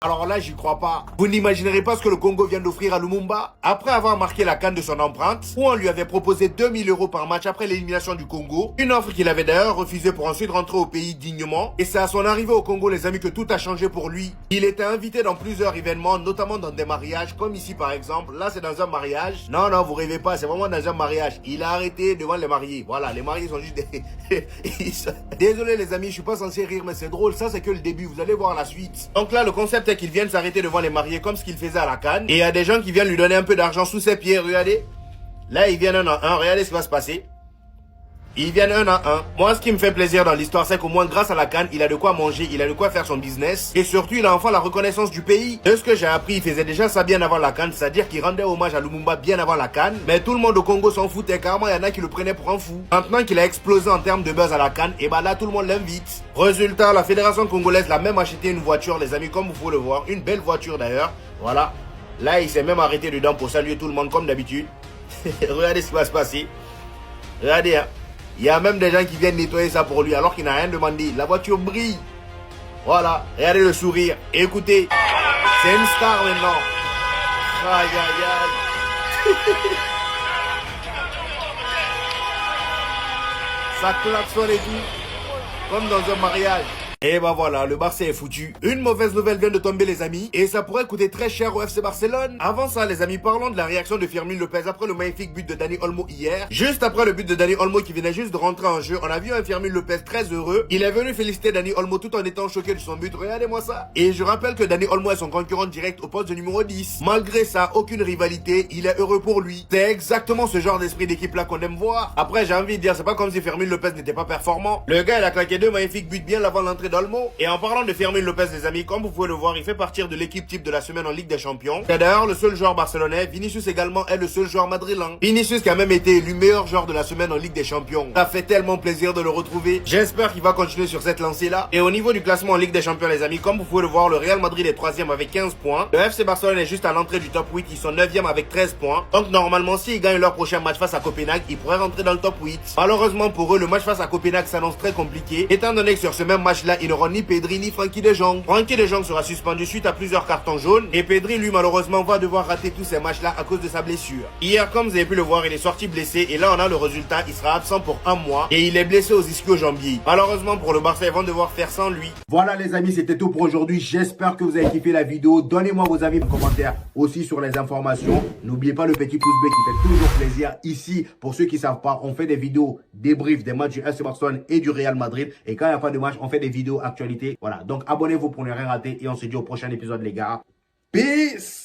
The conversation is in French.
Alors là, j'y crois pas. Vous n'imaginerez pas ce que le Congo vient d'offrir à Lumumba. Après avoir marqué la canne de son empreinte, où on lui avait proposé 2000 € par match après l'élimination du Congo, une offre qu'il avait d'ailleurs refusée pour ensuite rentrer au pays dignement. Et c'est à son arrivée au Congo, les amis, que tout a changé pour lui. Il était invité dans plusieurs événements, notamment dans des mariages, comme ici par exemple. Là, c'est dans un mariage. Non, non, vous rêvez pas, c'est vraiment dans un mariage. Il a arrêté devant les mariés. Voilà, les mariés sont juste des... Désolé les amis, je suis pas censé rire, mais c'est drôle. Ça, c'est que le début. Vous allez voir la suite. Donc là, le concept est qu'il vienne s'arrêter devant les mariés comme ce qu'il faisait à la CAN. Et il y a des gens qui viennent lui donner un peu d'argent sous ses pieds. Regardez. Là, ils viennent un à un. Regardez ce qui va se passer. Ils viennent un à un. Moi, ce qui me fait plaisir dans l'histoire, c'est qu'au moins, grâce à la CAN, il a de quoi manger, il a de quoi faire son business. Et surtout, il a enfin la reconnaissance du pays. De ce que j'ai appris, il faisait déjà ça bien avant la CAN, c'est-à-dire qu'il rendait hommage à Lumumba bien avant la CAN. Mais tout le monde au Congo s'en foutait, carrément, il y en a qui le prenaient pour un fou. Maintenant qu'il a explosé en termes de buzz à la CAN, et bah là, tout le monde l'invite. Résultat, la fédération congolaise l'a même acheté une voiture, les amis, comme vous pouvez le voir. Une belle voiture d'ailleurs. Voilà. Là, il s'est même arrêté dedans pour saluer tout le monde comme d'habitude. Regardez ce qui va se passer. Regardez, hein. Il y a même des gens qui viennent nettoyer ça pour lui alors qu'il n'a rien demandé. La voiture brille. Voilà. Regardez le sourire. Écoutez. C'est une star maintenant. Aïe, aïe, aïe. Ça klaxonne et tout. Comme dans un mariage. Et bah voilà, le Barça est foutu. Une mauvaise nouvelle vient de tomber les amis. Et ça pourrait coûter très cher au FC Barcelone. Avant ça les amis, parlons de la réaction de Fermin Lopez après le magnifique but de Dani Olmo hier. Juste après le but de Dani Olmo qui venait juste de rentrer en jeu, on a vu un Fermin Lopez très heureux. Il est venu féliciter Dani Olmo tout en étant choqué de son but. Regardez-moi ça. Et je rappelle que Dani Olmo est son concurrent direct au poste de numéro 10. Malgré ça, aucune rivalité, il est heureux pour lui. C'est exactement ce genre d'esprit d'équipe là qu'on aime voir. Après j'ai envie de dire, c'est pas comme si Fermin Lopez n'était pas performant. Le gars il a claqué 2 magnifiques buts bien avant l'entrée d'Olmo. Et en parlant de Fermin Lopez les amis, comme vous pouvez le voir, il fait partir de l'équipe type de la semaine en Ligue des Champions. C'est d'ailleurs le seul joueur barcelonais. Vinicius également est le seul joueur madrilène. Vinicius qui a même été élu meilleur joueur de la semaine en Ligue des Champions. Ça fait tellement plaisir de le retrouver. J'espère qu'il va continuer sur cette lancée là. Et au niveau du classement en Ligue des Champions les amis, comme vous pouvez le voir, le Real Madrid est 3ème avec 15 points. Le FC Barcelone est juste à l'entrée du top 8, ils sont 9ème avec 13 points. Donc normalement s'ils gagnent leur prochain match face à Copenhague, ils pourraient rentrer dans le top 8. Malheureusement pour eux, le match face à Copenhague s'annonce très compliqué, étant donné que sur ce même match là, ils n'auront ni Pedri ni Frenkie de Jong. Frenkie de Jong sera suspendu suite à plusieurs cartons jaunes et Pedri lui malheureusement va devoir rater tous ces matchs là à cause de sa blessure. Hier comme vous avez pu le voir, il est sorti blessé et là on a le résultat, il sera absent pour un mois et il est blessé aux ischio-jambiers. Malheureusement pour le Barça, ils vont devoir faire sans lui. Voilà les amis, c'était tout pour aujourd'hui. J'espère que vous avez kiffé la vidéo. Donnez-moi vos avis en commentaire aussi sur les informations. N'oubliez pas le petit pouce bleu qui fait toujours plaisir. Ici, pour ceux qui savent pas, on fait des vidéos débrief des matchs du FC Barcelone et du Real Madrid. Et quand il n'y a pas de match, on fait des vidéos actualités. Voilà, donc abonnez-vous pour ne rien rater et on se dit au prochain épisode les gars. Peace!